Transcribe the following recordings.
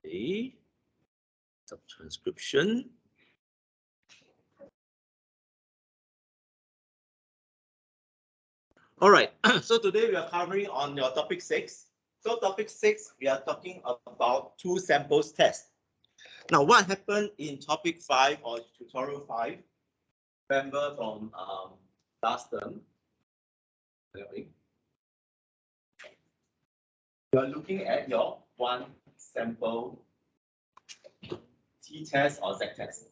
Okay. Some transcription. All right. So today we are covering on your topic 6. So topic 6, we are talking about two samples test. Now, what happened in topic 5 or tutorial 5? Remember from last term. You are looking at your one sample t-test or z-test.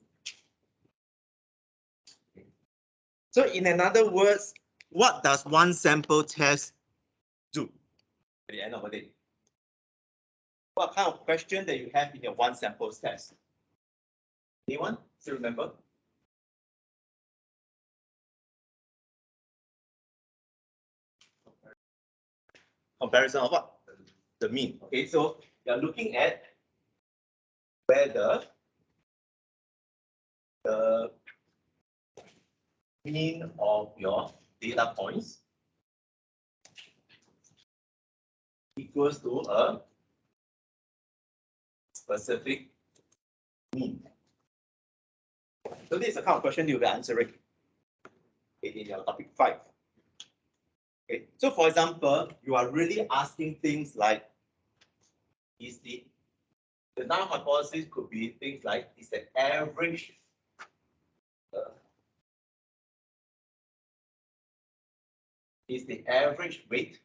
So in another words, what does one sample test do at the end of the day? What kind of question that you have in your one sample test? Anyone still remember? Comparison of what? The mean. Okay, so you're looking at whether the mean of your data points equals to a specific mean. So this is the kind of question you'll be answering in your topic 5. Okay, so for example, you are really asking things like, is the null hypothesis could be things like, is the average weight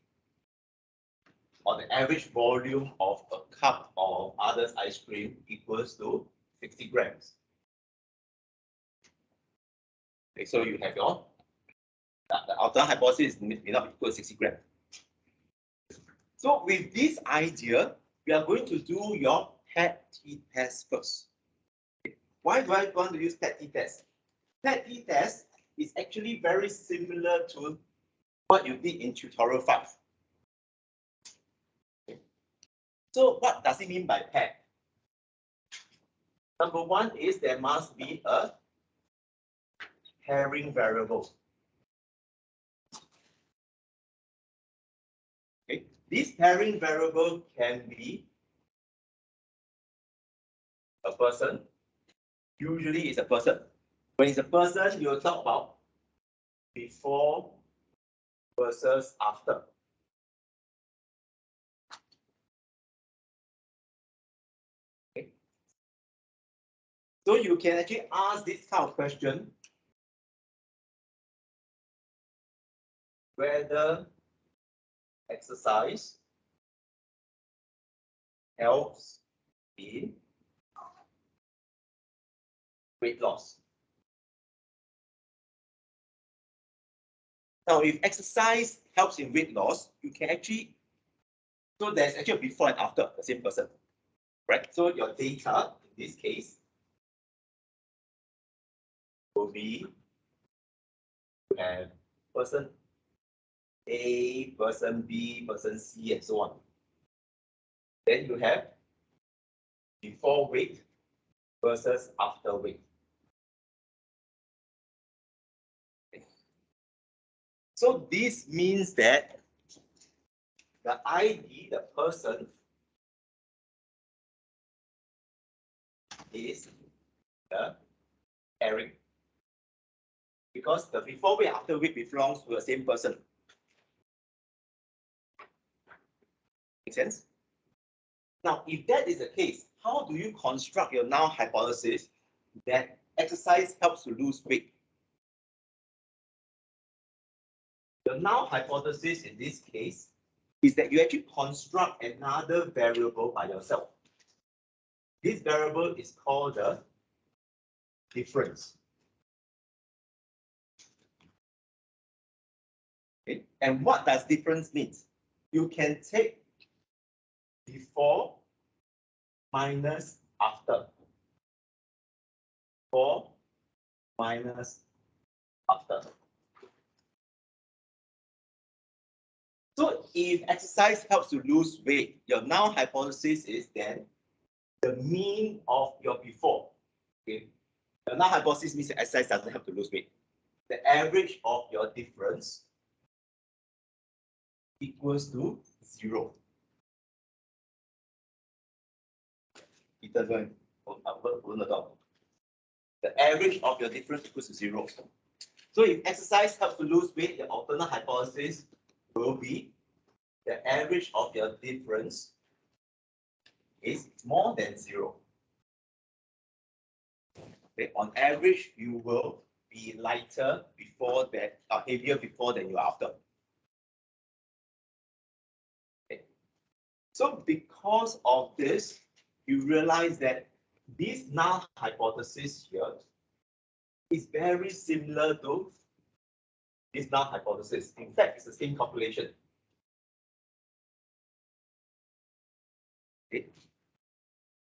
or the average volume of a cup of others ice cream equals to 60 grams. Okay, so you have your the outer hypothesis may not equal to 60 grams. So with this idea, we are going to do your PET t-test first. Okay. Why do I want to use PET t-test? PET t-test is actually very similar to what you did in tutorial 5. Okay. So what does it mean by PET? Number one is there must be a pairing variable. Okay. This pairing variable can be a person. Usually it's a person. When it's a person, you'll talk about before versus after. Okay. So you can actually ask this kind of question, whether exercise helps in weight loss. Now, if exercise helps in weight loss, you can actually, so there's actually a before and after the same person, right? So your data, in this case, will be you have person A, person B, person C, and so on. Then you have before weight versus after weight. Okay. So this means that the ID, the person, is the pairing. Because the before weight, after weight belongs to the same person. Make sense? Now, if that is the case, how do you construct your null hypothesis that exercise helps to lose weight? The null hypothesis in this case is that you actually construct another variable by yourself. This variable is called the difference. Okay. And what does difference mean? You can take before minus after. Before minus after. So if exercise helps to lose weight, your null hypothesis is then the mean of your before. Okay. The null hypothesis means that exercise doesn't help to lose weight. The average of your difference equals to 0. determine the average of your difference equals to 0. So if exercise helps to lose weight, the alternate hypothesis will be the average of your difference is more than 0. Okay, on average, you will be lighter before that, or heavier before than you are after. Okay. So because of this, you realize that this null hypothesis here is very similar to this null hypothesis. In fact, it's the same calculation. Okay.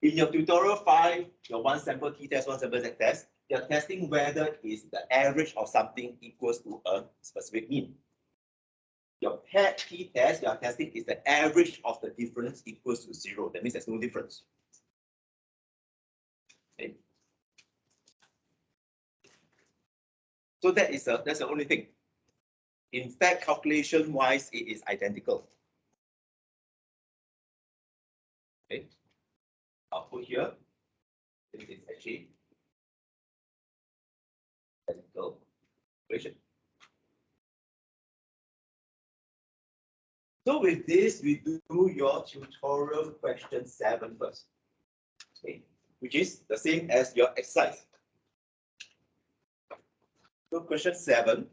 In your tutorial 5, your one sample t-test, one sample z-test, you're testing whether is the average of something equals to a specific mean. Your paired t-test, you're testing is the average of the difference equals to 0. That means there's no difference. Okay. So that's the only thing. In fact, calculation-wise, it is identical. Okay. I'll put here. It is actually identical calculation. So with this, we do your tutorial question 7 first. Okay, which is the same as your exercise. So question 7.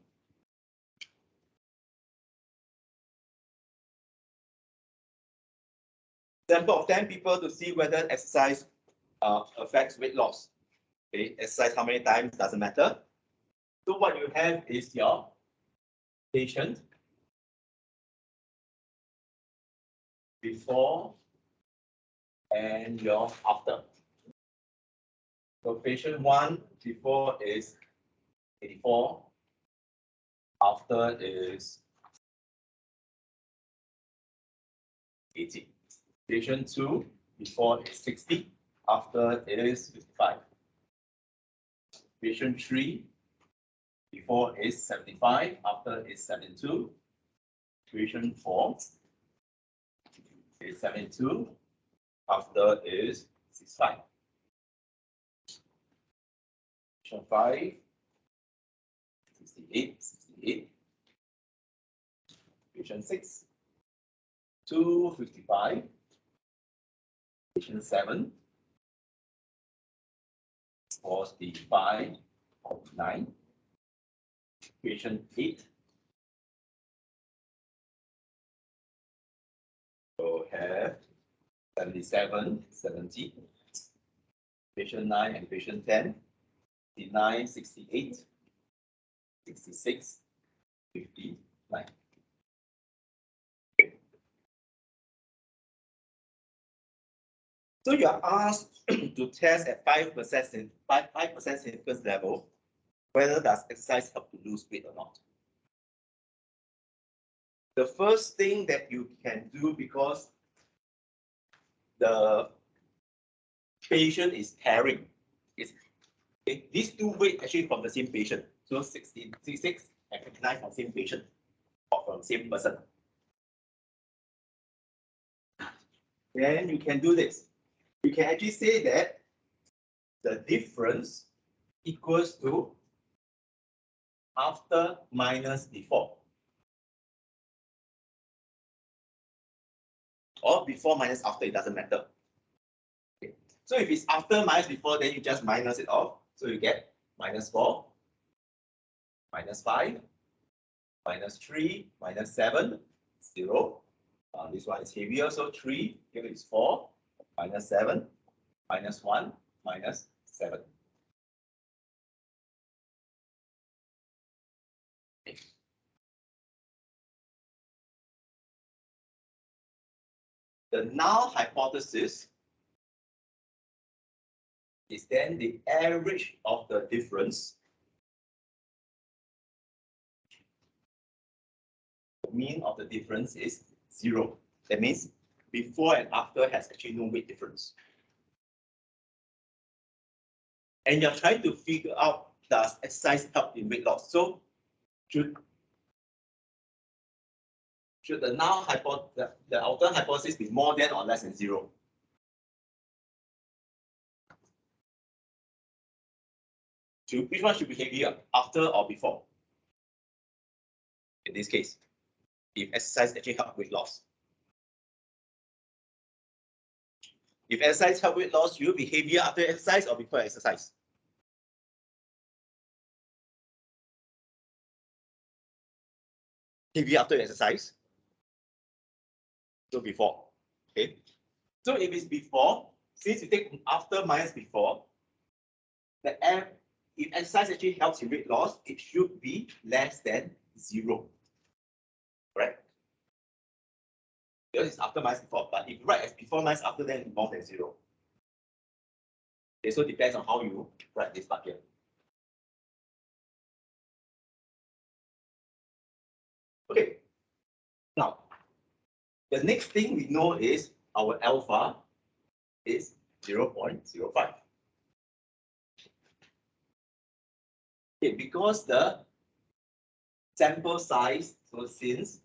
Sample of 10 people to see whether exercise affects weight loss. Okay, exercise how many times doesn't matter. So what you have is your patient before and your after. So patient 1 before is 84, after is 80. Patient 2 before is 60, after is 55. Patient 3 before is 75, after is 72. Patient 4 is 72, after is 65. Patient 5, 68. Patient 6, 255. Patient 7, 45.9. Patient 8 will have 77, 70. Patient 9 and patient 10, 59, 68, 66, 59. So you are asked to test at 5% significance level whether does exercise help to lose weight or not. The first thing that you can do, because the patient is pairing, is okay, these two weight actually from the same patient. So 66 and 59 from the same patient or from the same person. Then you can do this. You can actually say that the difference equals to after minus before. Or before minus after, it doesn't matter. Okay. So if it's after minus before, then you just minus it off. So you get minus 4, minus 5, minus 3, minus 7, 0. This one is heavier, so 3, here is 4, minus 7, minus 1, minus 7. Okay. The null hypothesis is then the average of the difference. The mean of the difference is 0. That means before and after has actually no weight difference. And you're trying to figure out, does exercise help in weight loss? So should the null hypothesis, the alternate hypothesis be more than or less than 0? Which one should be heavier, after or before? In this case, if exercise actually help weight loss. If exercise help weight loss, will be heavier after exercise or before exercise? Heavier after exercise. So before. Okay. So if it's before, since you take after minus before, the M, if exercise actually helps in weight loss, it should be less than 0. Correct? Because it's after minus before, but if you write as before minus after, then it's more than 0. Okay, so it depends on how you write this part here. Okay. Now, the next thing we know is our alpha is 0.05. Okay, because the sample size, so since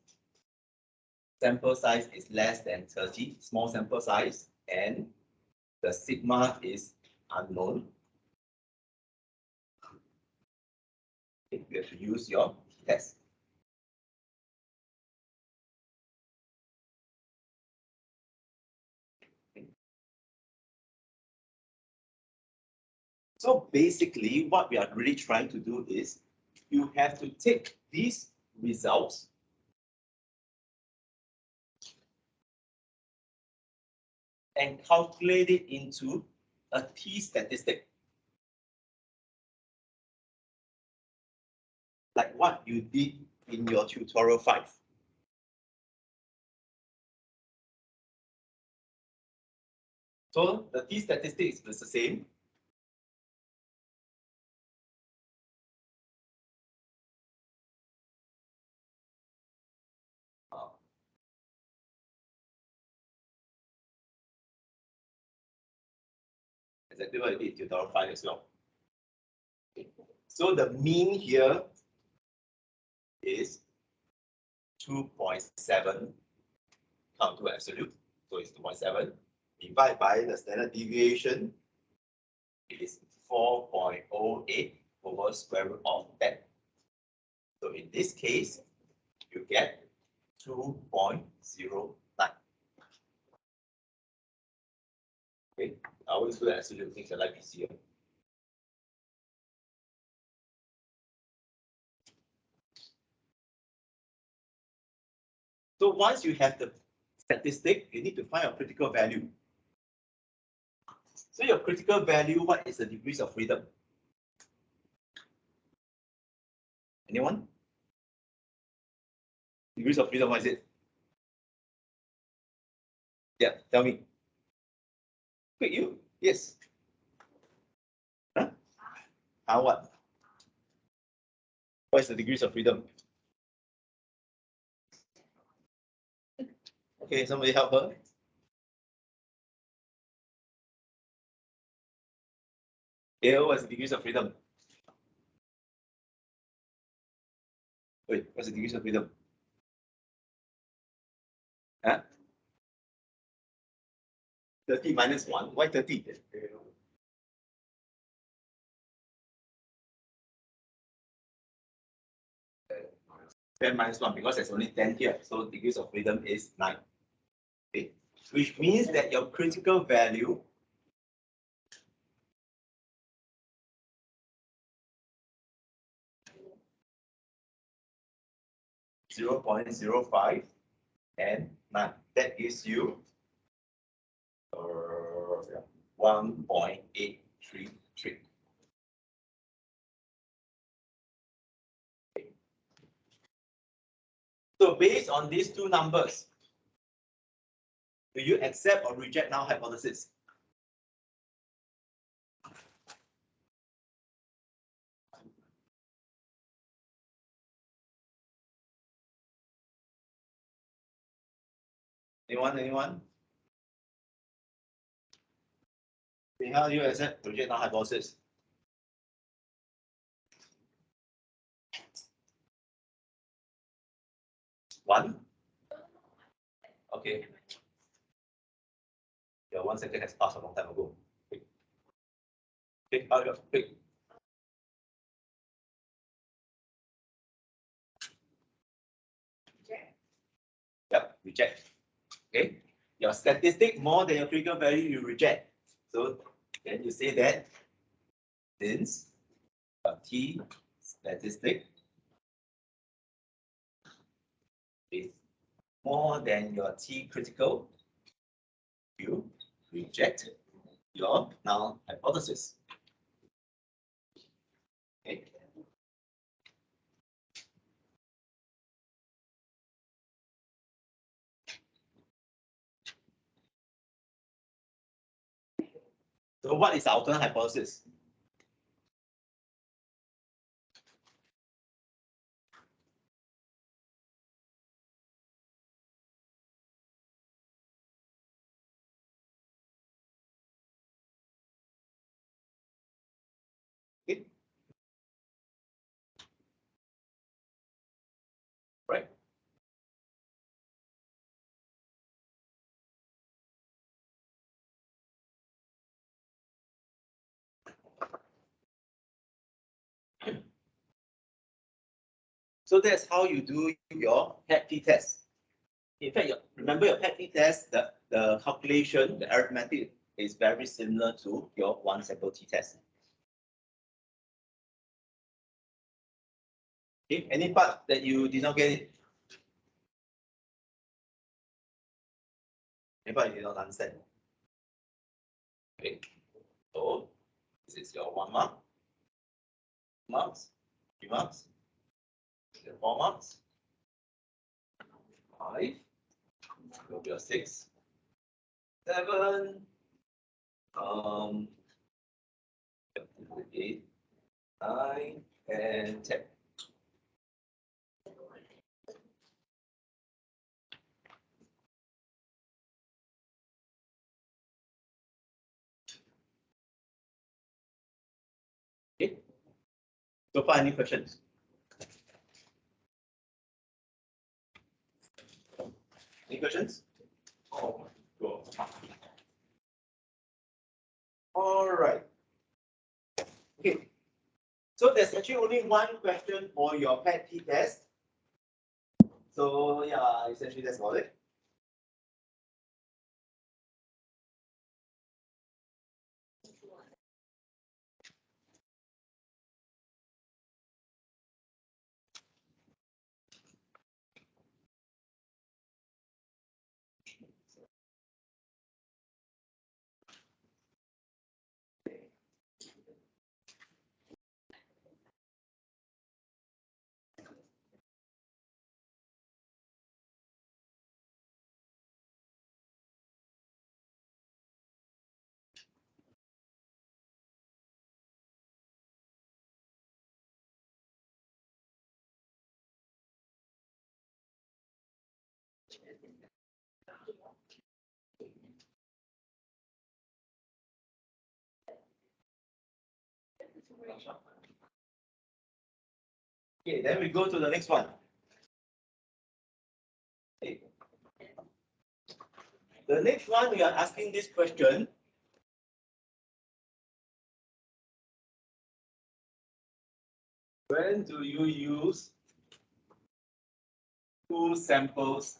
sample size is less than 30, small sample size, and the sigma is unknown, okay, you have to use your test. So basically, what we are really trying to do is you have to take these results and calculate it into a T statistic. Like what you did in your tutorial 5. So the T statistic is the same. Exactly what I did in tutorial 5 as well. Okay. So the mean here is 2.7 come to absolute. So it's 2.7 divided by the standard deviation is 4.08 over square root of 10. So in this case, you get 2.09. Okay, I always do absolute things that like easier. So once you have the statistic, you need to find a critical value. So your critical value, what is the degrees of freedom? Anyone? Degrees of freedom, what is it? Yeah, tell me. Quick, you? Yes. Huh? How what? What is the degrees of freedom? Okay, somebody help her. Yeah, what's the degrees of freedom? Wait, what's the degrees of freedom? Huh? 30 minus 1. Why 30? 10 minus 1 because there's only 10 here. So degrees of freedom is 9. Okay. Which means that your critical value is 0.05 and 9. That gives you 1.833. So based on these two numbers, do you accept or reject null hypothesis? Anyone? How do you accept or reject null hypothesis? One? Okay. Your 1 second has passed a long time ago. Okay, quick. reject. Okay, your statistic more than your critical value, you reject. So then you say that since your T statistic is more than your T critical, you reject your null hypothesis. Okay. So what is the alternate hypothesis? Okay. Right. So that's how you do your PET-T test. In fact, remember your PET-T test, the calculation, the arithmetic is very similar to your one sample t-test. Okay, any part that you did not get it? Any part you did not understand? Okay, so this is your 1 mark, 2 marks, 3 marks, 4 marks, 5, will be your 6, 7, 8, 9, and 10. Okay. So far, any questions? Any questions? Oh, cool. All right. Okay. So there's actually only one question for your PET-T test. So yeah, essentially that's about it. Okay, then we go to the next one. Okay. The next one, we are asking this question. When do you use two samples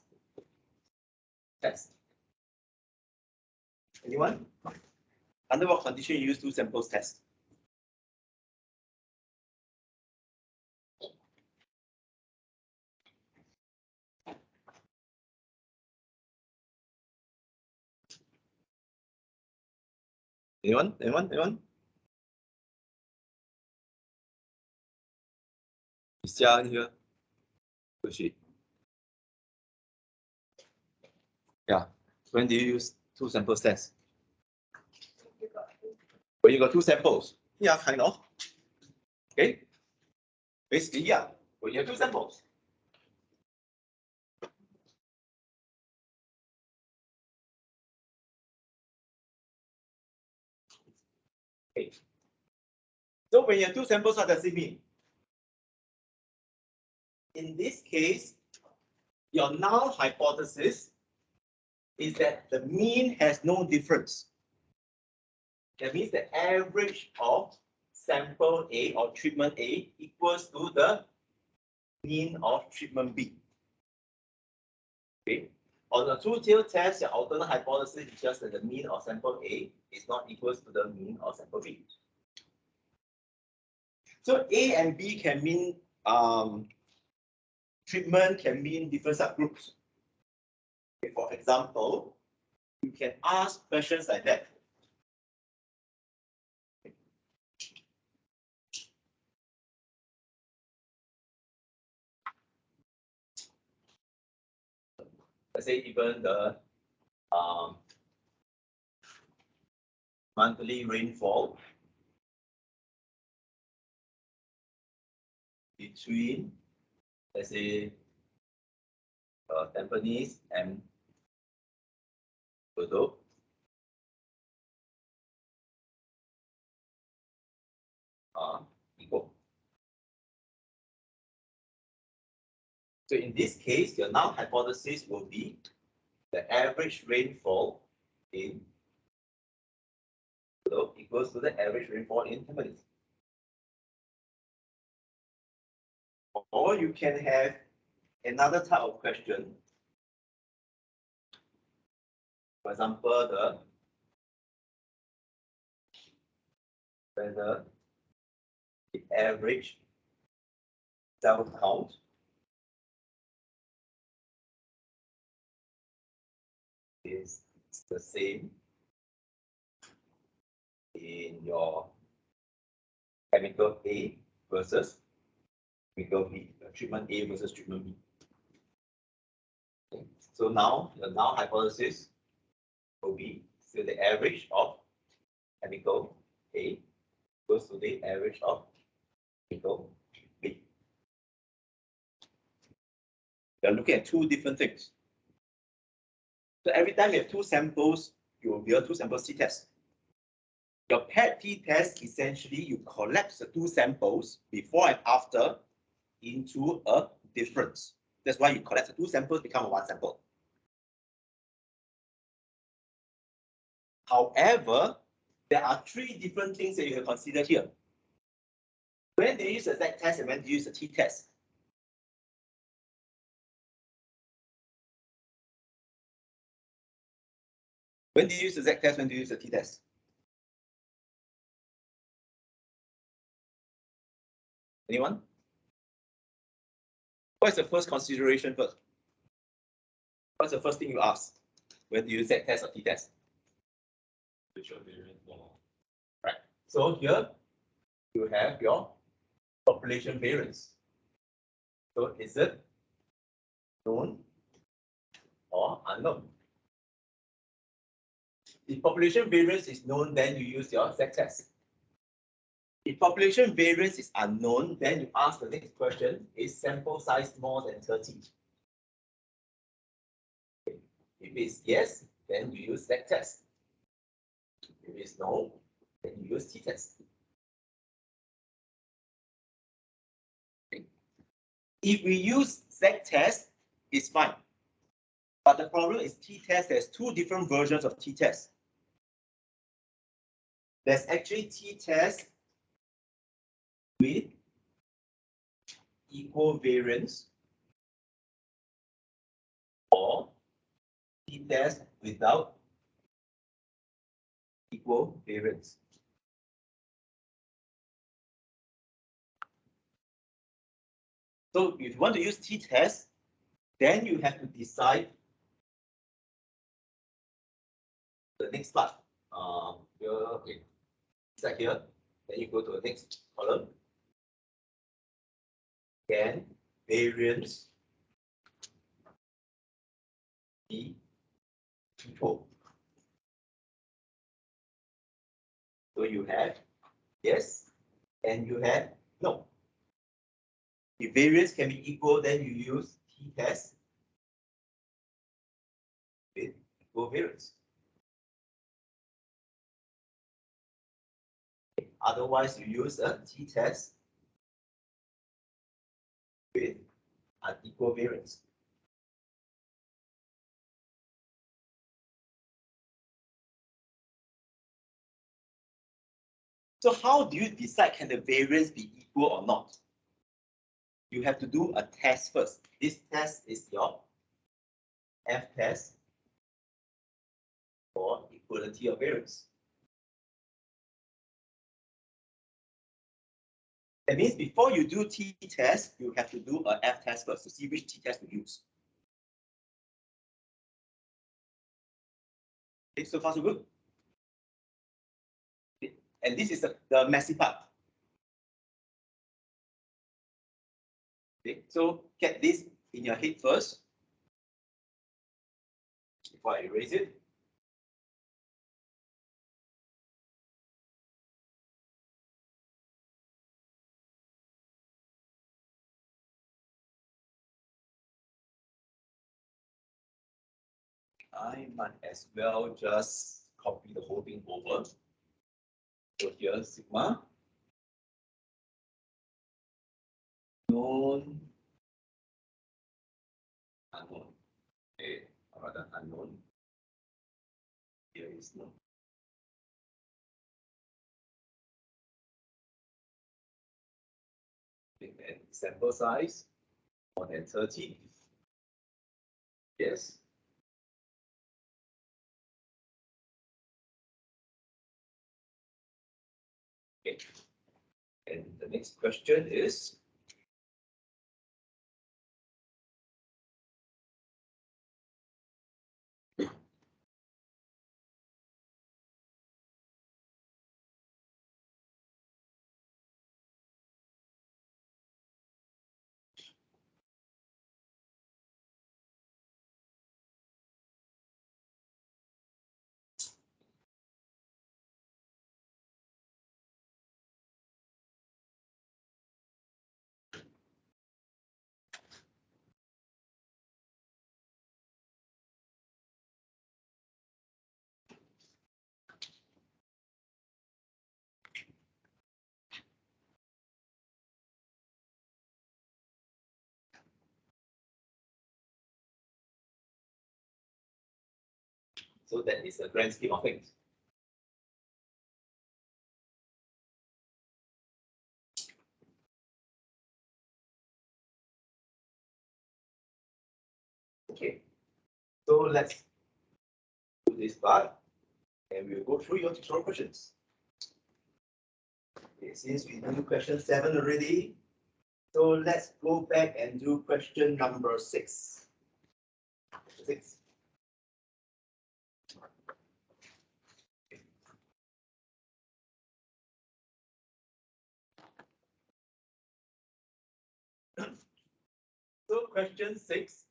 test? Anyone? Under what condition you use two samples test? Anyone? Anyone? Anyone? Is Jia here? Who is she? Yeah. When do you use two samples test? When you got two samples. Yeah, kind of. Okay. Basically, yeah. When you have two samples. Okay. So when you have two samples, what does it mean? In this case, your null hypothesis is that the mean has no difference. That means the average of sample A or treatment A equals to the mean of treatment B. Okay. On a two-tailed test, your alternate hypothesis is just that the mean of sample A is not equal to the mean of sample B. So A and B can mean treatment, can mean different subgroups. Okay, for example, you can ask questions like that. Let's say even the monthly rainfall between, let's say, Tampines and Bedok are equal. So in this case, your null hypothesis will be the average rainfall in Bedok equals to the average rainfall in Tampines. Or you can have another type of question. For example, whether the average cell count is the same in your chemical A versus chemical B, treatment A versus treatment B. Okay. So now the null hypothesis will be still the average of chemical A goes to the average of chemical B. We are looking at two different things. So every time you have two samples, you will build two samples t-test. Your paired t-test, essentially, you collapse the two samples before and after into a difference. That's why you collapse the two samples, become one sample. However, there are three different things that you have considered here. When do you use the z-test and when do you use the t-test? When do you use the z-test, when do you use the t-test? Anyone? What's the first consideration first? What's the first thing you ask when you use z-test or t-test? Right. So here you have your population variance. So is it known or unknown? If population variance is known, then you use your z-test. If population variance is unknown, then you ask the next question, is sample size more than 30? If it's yes, then you use z-test. If it's no, then you use t-test. If we use z-test, it's fine. But the problem is t-test, there's two different versions of t-test. There's actually t-test with equal variance or t-test without equal variance. So if you want to use t-test, then you have to decide the next part. Okay, it's here. Then you go to the next column. Can variance be equal? So you have yes, and you have no. If variance can be equal, then you use t-test with equal variance. Otherwise, you use a t-test with unequal variance. So how do you decide can the variance be equal or not? You have to do a test first. This test is your F test for equality of variance. That means before you do T test, you have to do a F test first to see which T test to use. Okay, so far so good. Okay. And this is the messy part. Okay, so get this in your head first before I erase it. I might as well just copy the whole thing over. So here, sigma known unknown. Okay, or rather unknown. Here is known. And sample size more than 30. Yes. Okay. And the next question is, so that is a grand scheme of things. Okay, so let's do this part and we'll go through your tutorial questions. Okay, since we do question 7 already, so let's go back and do question number 6. 6. So question 6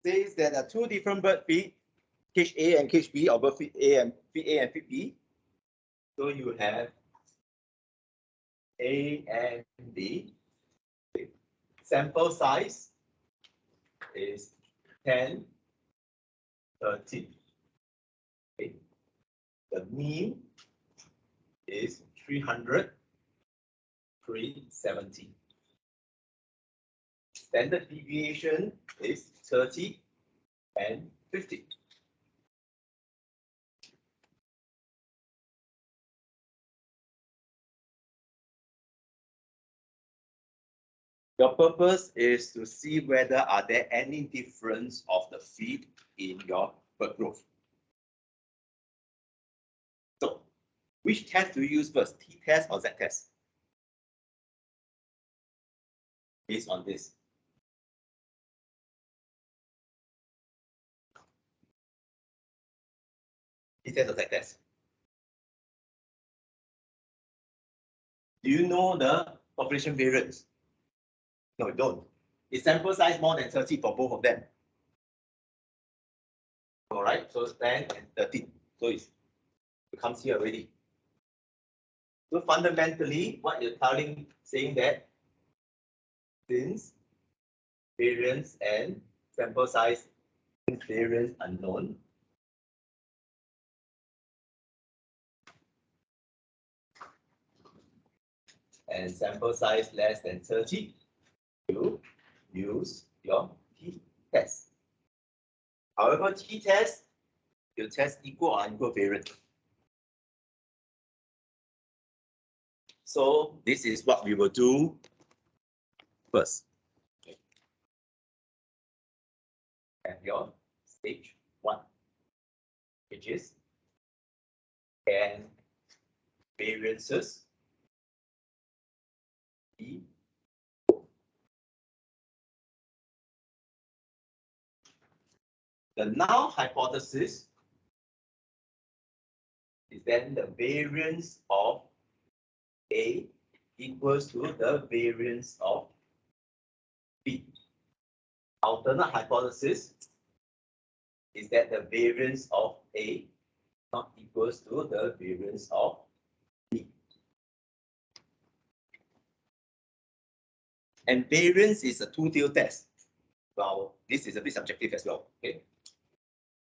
says that there are two different bird feed, cage A and cage B, or bird feed A and feed B. So you have A and B. Sample size is 10, 30. Okay. The mean is 300, 370. Standard deviation is 30 and 50. Your purpose is to see whether are there any difference of the feed in your bird growth. So, which test do you use first, T test or Z test? Based on this. T test or Z test? Do you know the population variance? No, you don't. Is sample size more than 30 for both of them? All right, so 10 and 13. So it comes here already. So fundamentally, what you're saying that since variance and sample size, variance unknown, and sample size less than 30, you use your T test. However, T test, you test equal or unequal variance. So this is what we will do first. And your stage 1, which is can variances be the null hypothesis is then the variance of A equals to the variance of B. Alternate hypothesis is that the variance of A not equals to the variance of B. And variance is a two-tailed test. Well, this is a bit subjective as well. Okay.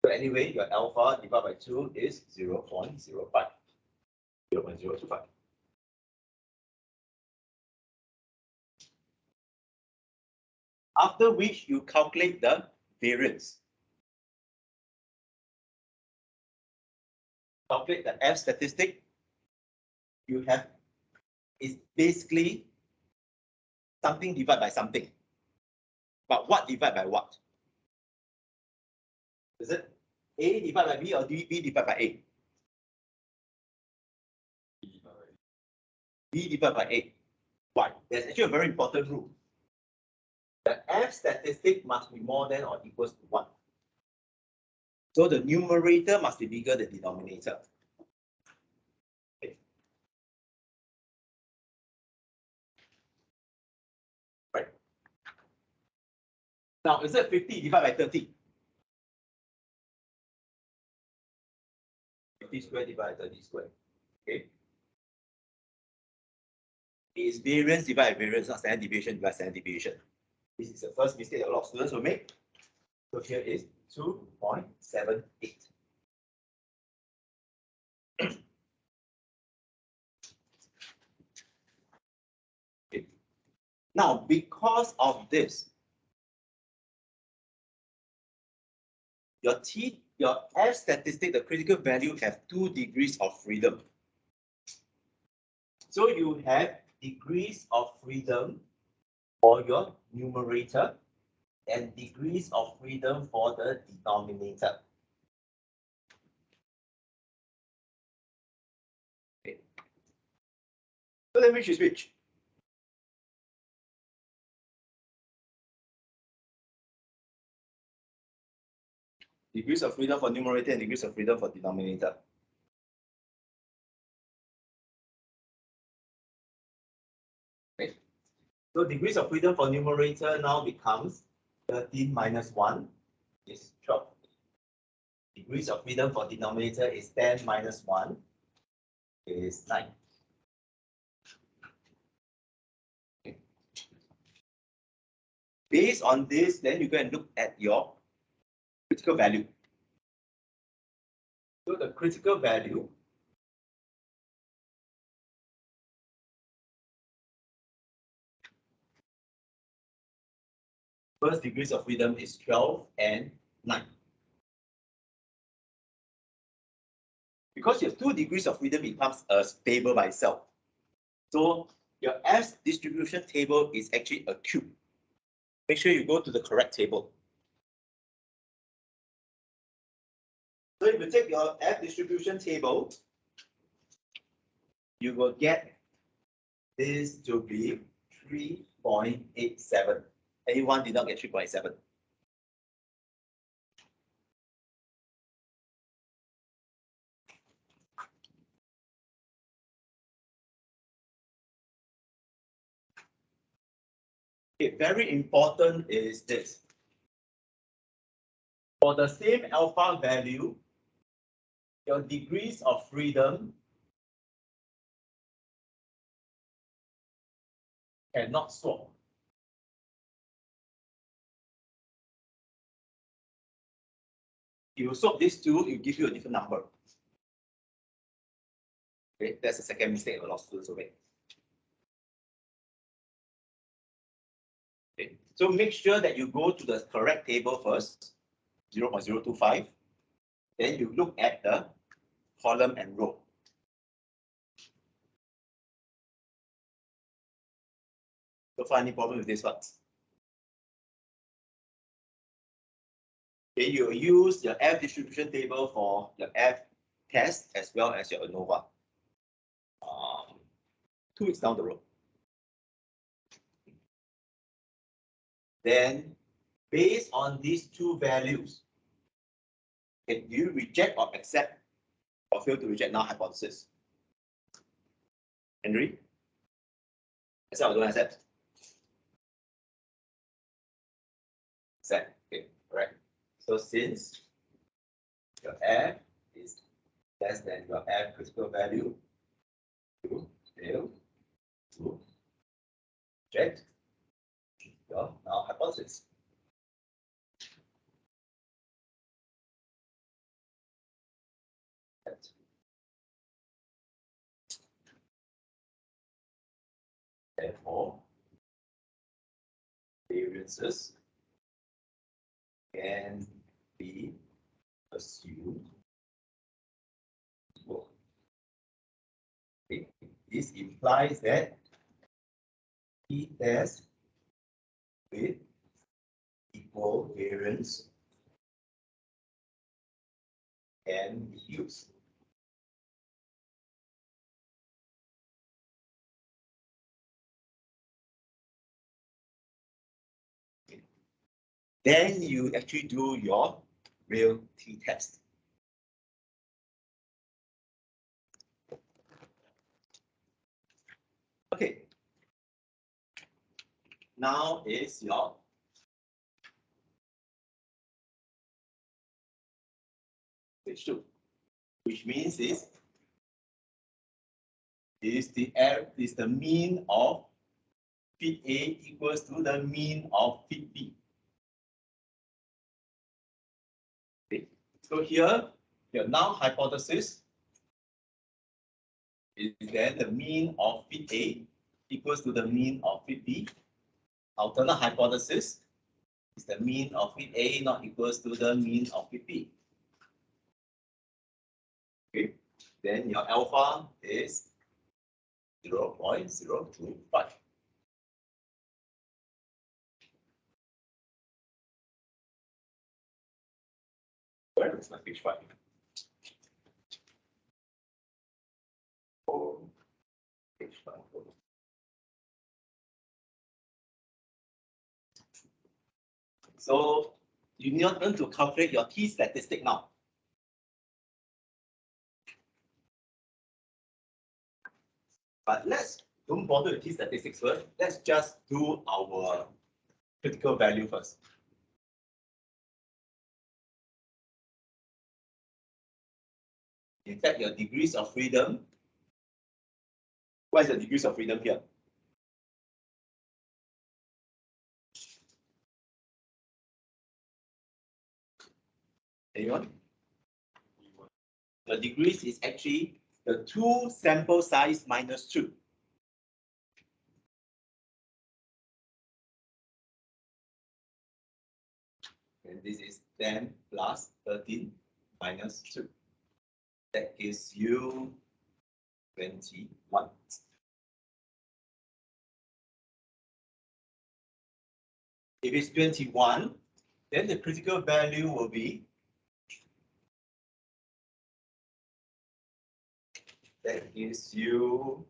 So anyway, your alpha divided by 2 is 0.05. 0.025. After which you calculate the variance. Calculate the F statistic. You have is basically something divided by something. But what divided by what? Is it A divided by B or B divided by A? B divided by A. Why? There's actually a very important rule. The F statistic must be more than or equals to 1. So the numerator must be bigger than the denominator. Okay. Right. Now, is it 50 divided by 30? 50 squared divided by 30 squared. Okay. It is variance divided by variance, not standard deviation divided by standard deviation. This is the first mistake a lot of students will make. So here is 2.78. Okay. Now, because of this, your F statistic, the critical value, have 2 degrees of freedom. So you have degrees of freedom for your numerator and degrees of freedom for the denominator. Okay. So then which is which? Degrees of freedom for numerator and degrees of freedom for denominator. Okay. So degrees of freedom for numerator now becomes 13 minus 1 is 12. Degrees of freedom for denominator is 10 minus 1 is 9. Okay. Based on this, then you go and look at your critical value. So the critical value first degrees of freedom is 12 and 9. Because you have 2 degrees of freedom, it becomes a table by itself. So your F distribution table is actually a cube. Make sure you go to the correct table. So if you take your F distribution table, you will get this to be 3.87. Anyone did not get 3.7? Okay, very important is this. For the same alpha value, your degrees of freedom cannot swap. If you swap these two, it will give you a different number. Okay, that's the second mistake a lot of students will make. Okay, so make sure that you go to the correct table first, 0.025. Then you look at the column and row. So far, any problem with this one? Okay, you use your F distribution table for your F test as well as your ANOVA. 2 weeks down the road. Then, based on these two values, can you reject or accept or fail to reject null hypothesis? Henry? Accept or don't accept? Accept. Okay, correct. So since your F is less than your F critical value, you fail to reject your null hypothesis. Therefore, variances can be assumed. Okay. This implies that T test with equal variance can be used. Then you actually do your real T test. Okay. Now is your stage 2, which means is the mean of fit A equals to the mean of fit B. Okay. So here, your null hypothesis is then the mean of fit A equals to the mean of fit B. Alternate hypothesis is the mean of fit A not equals to the mean of fit B. Okay. Then your alpha is 0.025. Where is my page 5? Oh, page 5. So you need to calculate your T statistic now. But don't bother with T statistics first. Let's just do our critical value first. In fact, your degrees of freedom. What is the degrees of freedom here? Anyone? The degrees is actually the 2 sample size minus 2. And this is 10 plus 13 minus 2. That gives you 21. If it's 21, then the critical value will be that gives you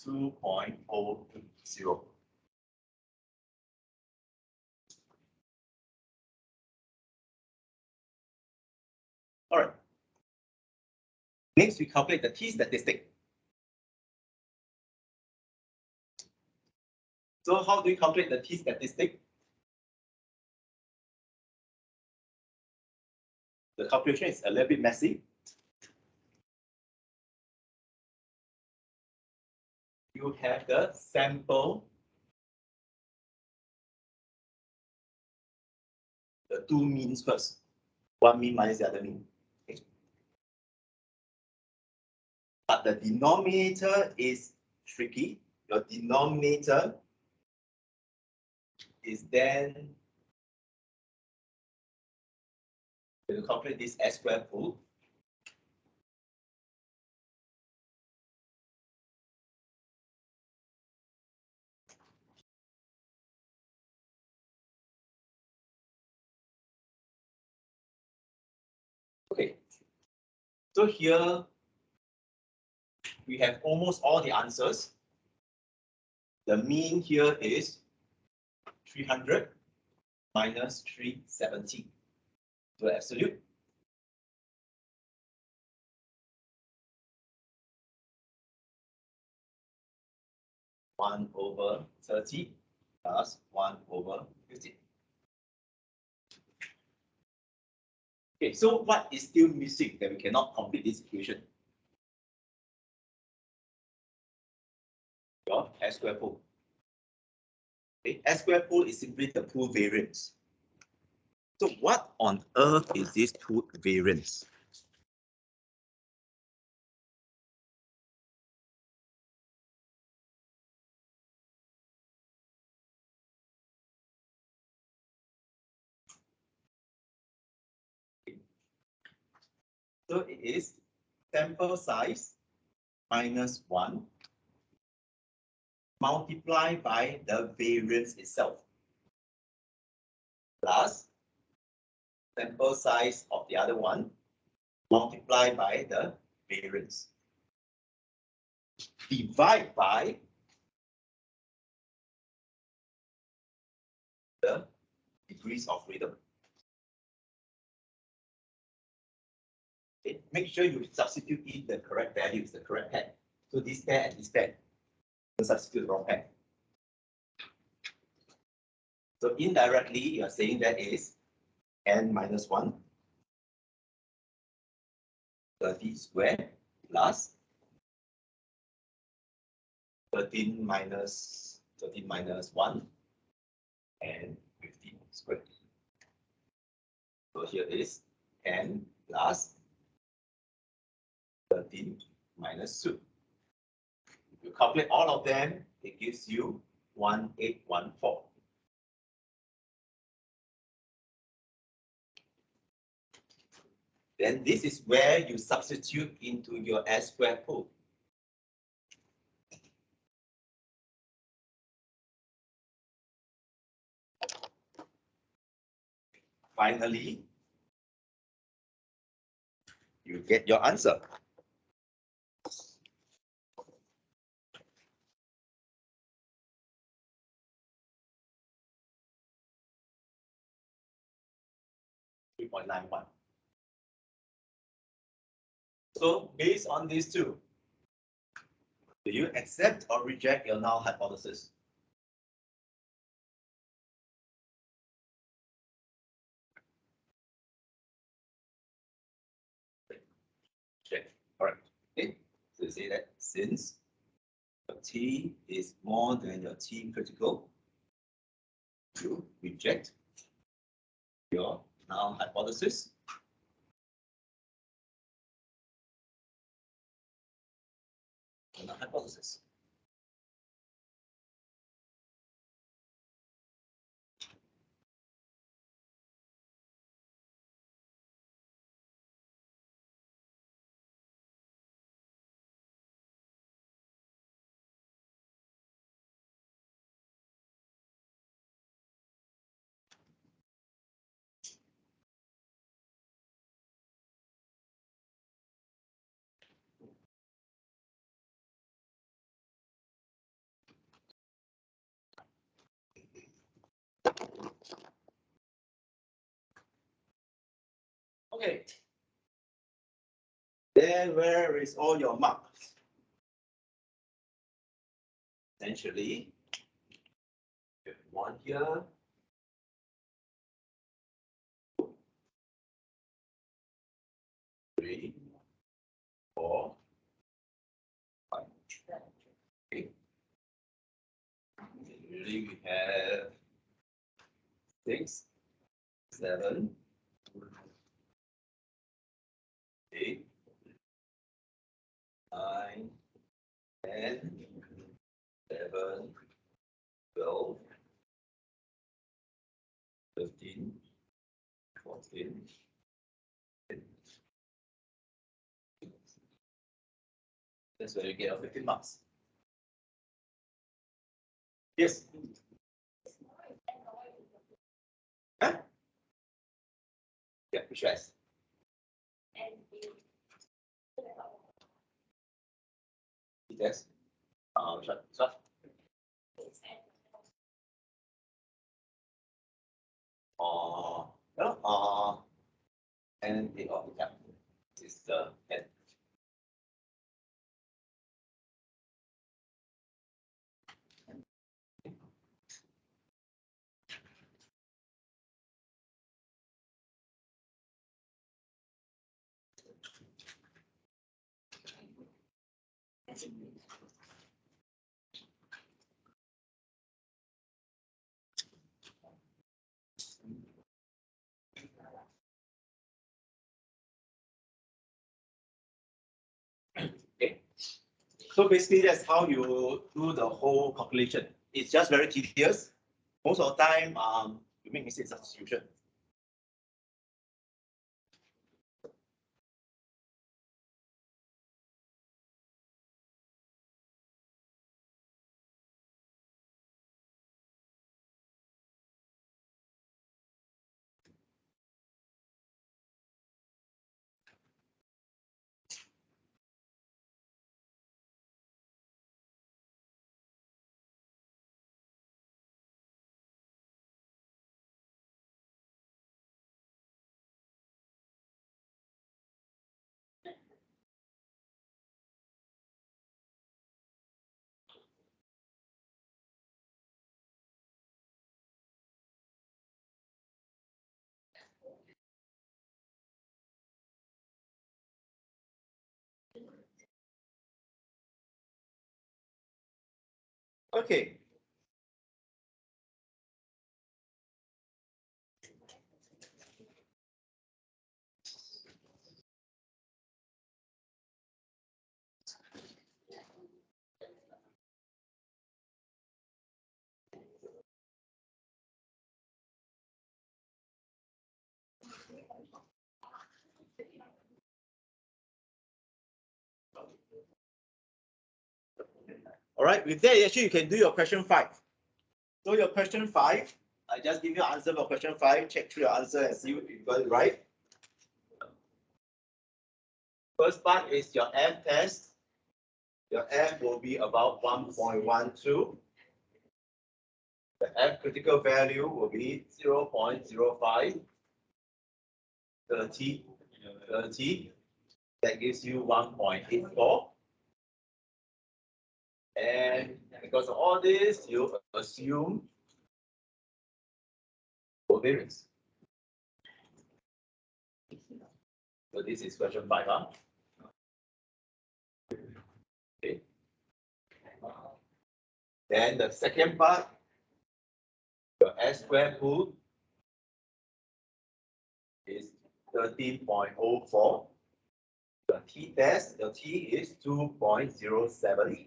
2.080. All right. Next, we calculate the T statistic. So how do we calculate the T statistic? The calculation is a little bit messy. You have the sample, the two means first. One mean minus the other mean. Okay. But the denominator is tricky. Your denominator is then to calculate this S squared pool. So here we have almost all the answers. The mean here is 300 minus 370. So absolute. One over 30 plus 1 over 15. Okay, so what is still missing that we cannot complete this equation? Your S square pool. Okay, S square pool is simply the pool variance. So what on earth is this pool variance? So it is sample size minus 1 multiplied by the variance itself plus sample size of the other one multiplied by the variance divide by the degrees of freedom. Okay. Make sure you substitute in the correct values, the correct pair. So this pair and this pair. Don't substitute the wrong pair. So indirectly, you are saying that is n minus 1 30 squared plus 13 minus 1 and 15 squared. So here is n plus 13 minus 2. If you calculate all of them, it gives you 1814. Then this is where you substitute into your S square pool. Finally, you get your answer. .91. So based on these two, do you accept or reject your null hypothesis? Check. All right. Okay. So you say that since your T is more than your T critical, you reject your null hypothesis. Null hypothesis. Okay. Then where is all your marks? Essentially, you have 1 here, 3, 4, 5. Okay. Usually we have 6, 7, 8, 9, 10, 11, 12, 13, 14. That's where you get your 15 marks. Yes. Huh? Yeah, which one? T-test. Which one? This one? No, and the is the N. Okay. So basically, that's how you do the whole calculation. It's just very tedious. Most of the time, you make mistake substitution. Okay. All right. With that, actually, you can do your question 5. So your question 5, I just give you an answer for question 5. Check through your answer and see if you got it right. First part is your F test. Your F will be about 1.12. The F critical value will be 0.05. 30. That gives you 1.84. And because of all this, you assume variance. So this is question 5. Okay. Then the second part, your S square pool is 13.04. The T test, the T is 2.07.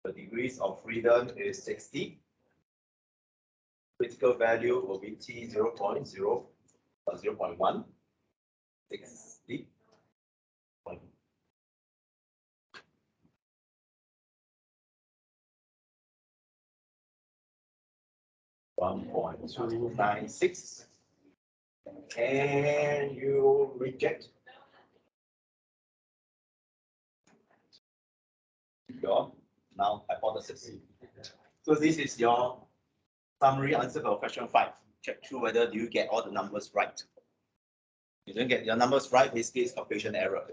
The degrees of freedom is 60. Critical value will be T 0.0, 0.1, 60. 1.296, and you reject your null hypothesis. So this is your summary answer for question 5. Check through whether you get all the numbers right. If you don't get your numbers right, basically it's calculation error.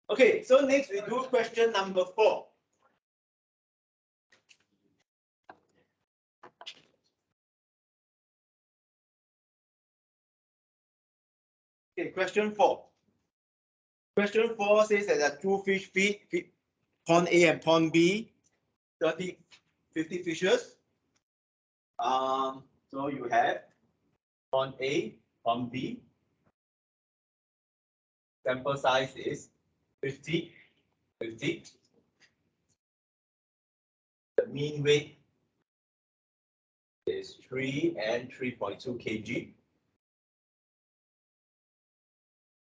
Okay, so next we do question number 4. Okay, question 4. Question 4 says that there are 2 fish feed, pond A and pond B, 50 fishes. So you have pond A, pond B. Sample size is 50. The mean weight is 3 and 3.2 kg.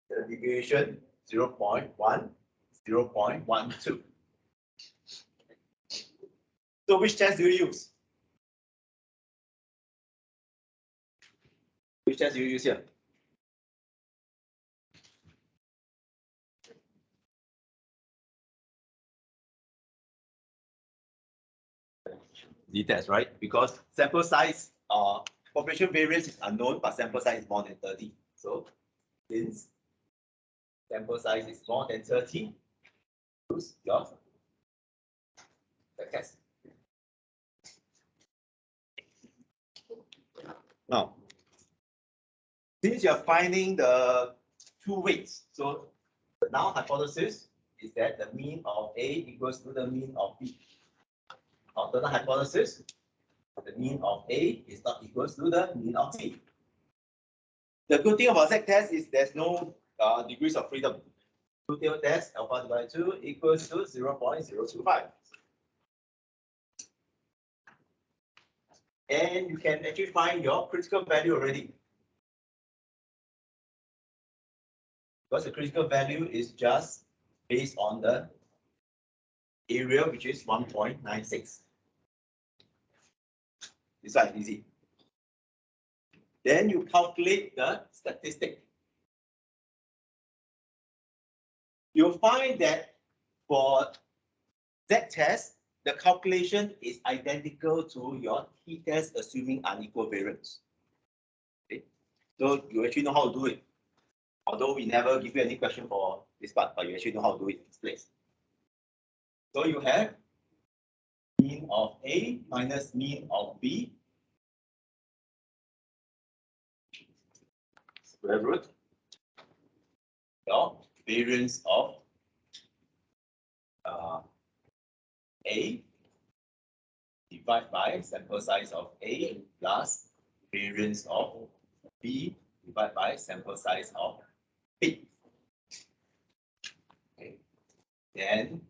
The deviation 0.1, 0.12. So which test do you use? Which test do you use here? Z-test, right? Because sample size, population variance is unknown, but sample size is more than 30. So since sample size is more than 30, use your test. Now, since you're finding the two weights, so the null hypothesis is that the mean of A equals to the mean of B. Alternate hypothesis, the mean of A is not equals to the mean of C. The good thing about Z-test is there's no degrees of freedom. Two-tailed test, alpha divided by 2 equals to 0.025. And you can actually find your critical value already. Because the critical value is just based on the area, which is 1.96. This one is easy. Then you calculate the statistic. You'll find that for Z-test, the calculation is identical to your T-test assuming unequal variance. Okay. So you actually know how to do it. Although we never give you any question for this part, but you actually know how to do it in this place. So you have mean of A minus mean of B square root your variance of A divided by sample size of A plus variance of B divided by sample size of B. Okay. Then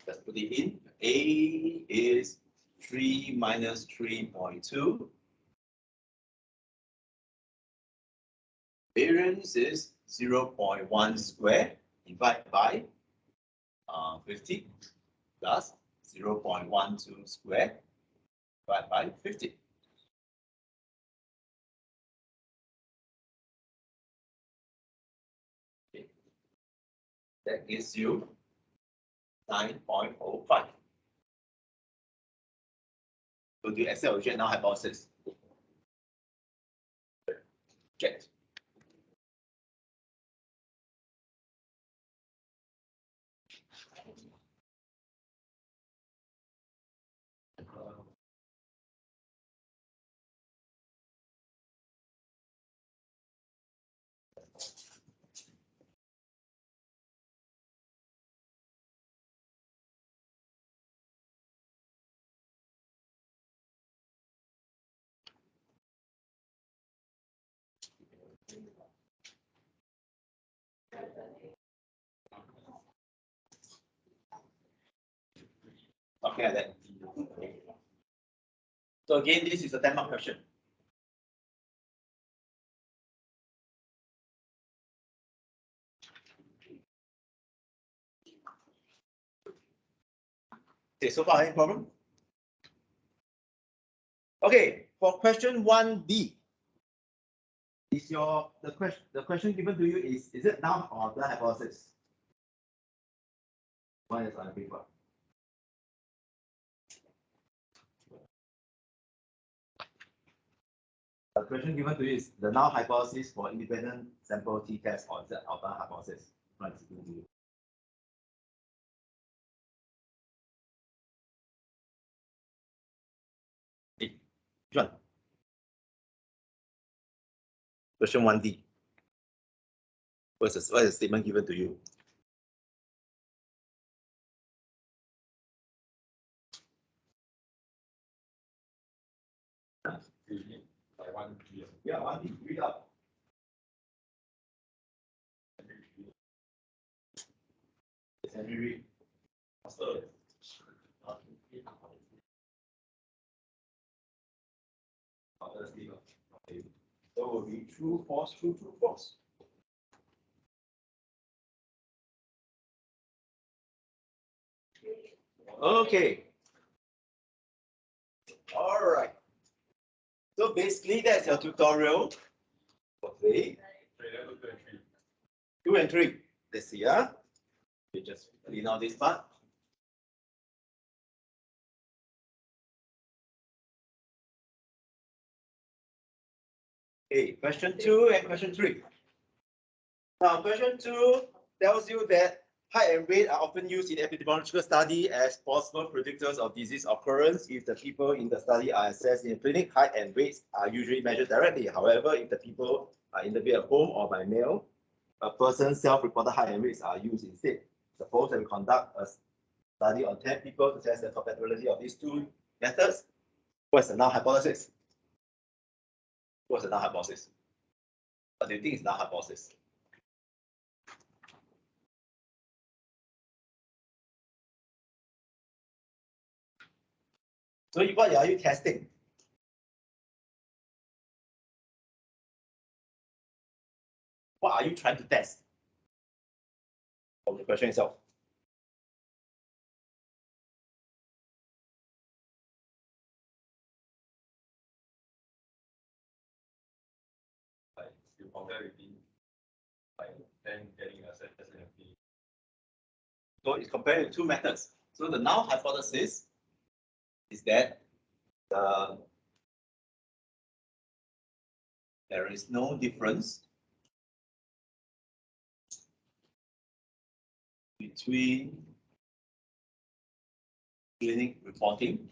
let's put it in. A is 3 minus 3.2. Variance is 0.1 square divided by 50 plus 0.12 square divided by 50. Okay. That gives you 9.05. So do you accept or reject null hypothesis? Reject. Okay, then. So again, this is a 10-mark question. Okay, so far any problem? Okay, for question 1D, is the question given to you is it null or the hypothesis? One is on paper. The question given to you is the null hypothesis for independent sample t-test or Z alpha hypothesis. What is given to you? Which one? Question 1D. What is the statement given to you? Yeah, 1D, read up. Read. So will be true, false, true, true, false. Okay. All right. So basically, that's your tutorial for today. 2 and 3. Let's see. We just clean out this part. Okay, question 2 and question 3. Now, question 2 tells you that height and weight are often used in epidemiological study as possible predictors of disease occurrence. If the people in the study are assessed in a clinic, height and weights are usually measured directly. However, if the people are interviewed at home or by mail, a person's self-reported height and weights are used instead. Suppose that we conduct a study on 10 people to test the compatibility of these two methods. What's the null hypothesis? What's the null hypothesis? What do you think is null hypothesis? So what are you testing? What are you trying to test from the question itself? You compare with the then getting a set as an So it's comparing two methods. So the null hypothesis is that there is no difference between clinic reporting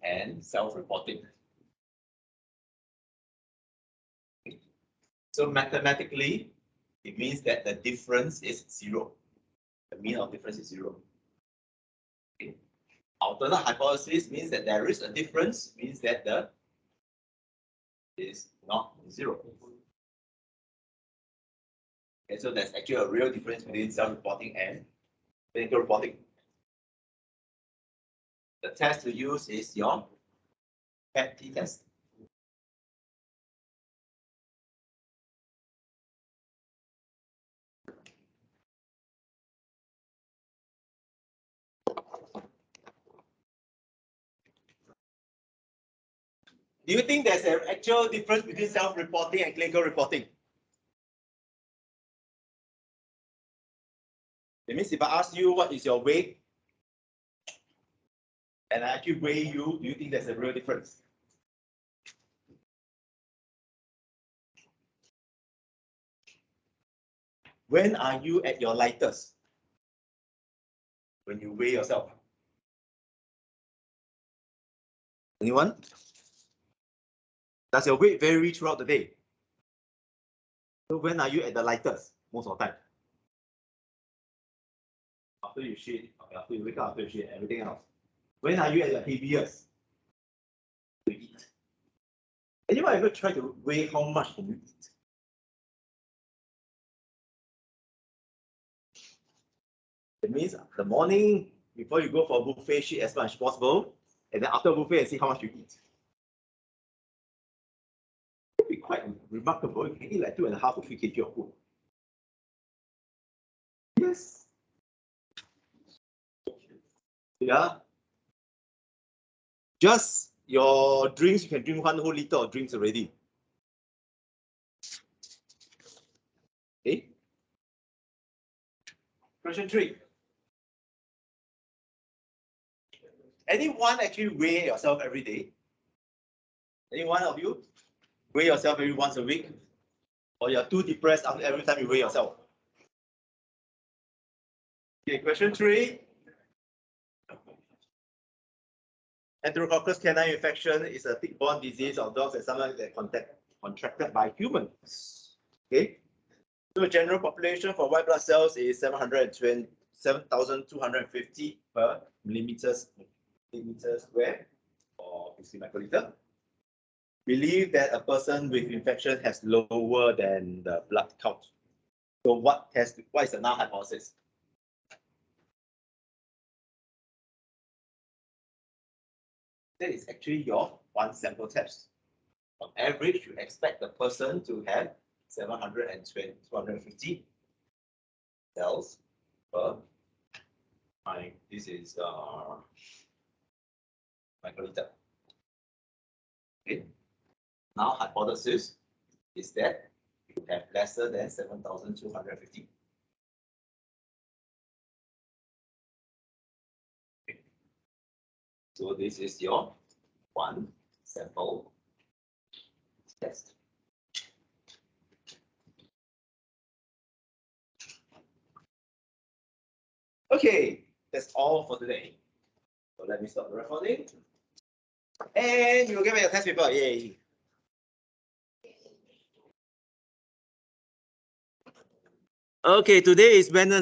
and self-reporting. So mathematically, it means that the difference is 0. The mean of difference is 0. Okay. Alternate hypothesis means that there is a difference, means that the is not 0. Okay, so there's actually a real difference between self-reporting and clinical reporting. The test to use is your T test. Do you think there's an actual difference between self-reporting and clinical reporting? That means if I ask you what is your weight, and I actually weigh you, do you think there's a real difference? When are you at your lightest? When you weigh yourself. Anyone? Does your weight vary throughout the day? So when are you at the lightest most of the time? After you shit, after you wake up, after you shit, everything else. When are you at your heaviest? To eat. Anyone ever try to weigh how much can you eat? It means the morning before you go for a buffet, shit as much as possible, and then after buffet and see how much you eat. It'd be quite remarkable. You can eat like 2.5 to 3 kg of food. Yes. Yeah. Just your drinks, you can drink 1 whole liter of drinks already. Okay. Question 3. Anyone actually weigh yourself every day? Any one of you weigh yourself maybe once a week? Or you're too depressed after every time you weigh yourself? Okay, question 3. Enterococcus canine infection is a tick-borne disease of dogs and sometimes they're contracted by humans. Okay. So general population for white blood cells is 7,250 per millimeter square or 50 microliter. Believe that a person with infection has lower than the blood count. So what is the null hypothesis? That is actually your one sample test. On average, you expect the person to have 250 cells per Fine. This is microliter. Okay. Now hypothesis is that you have lesser than 7,250. Okay. So this is your one sample test. Okay, that's all for today. So let me stop the recording. And you will get your test paper. Yay. Okay, today is Wednesday.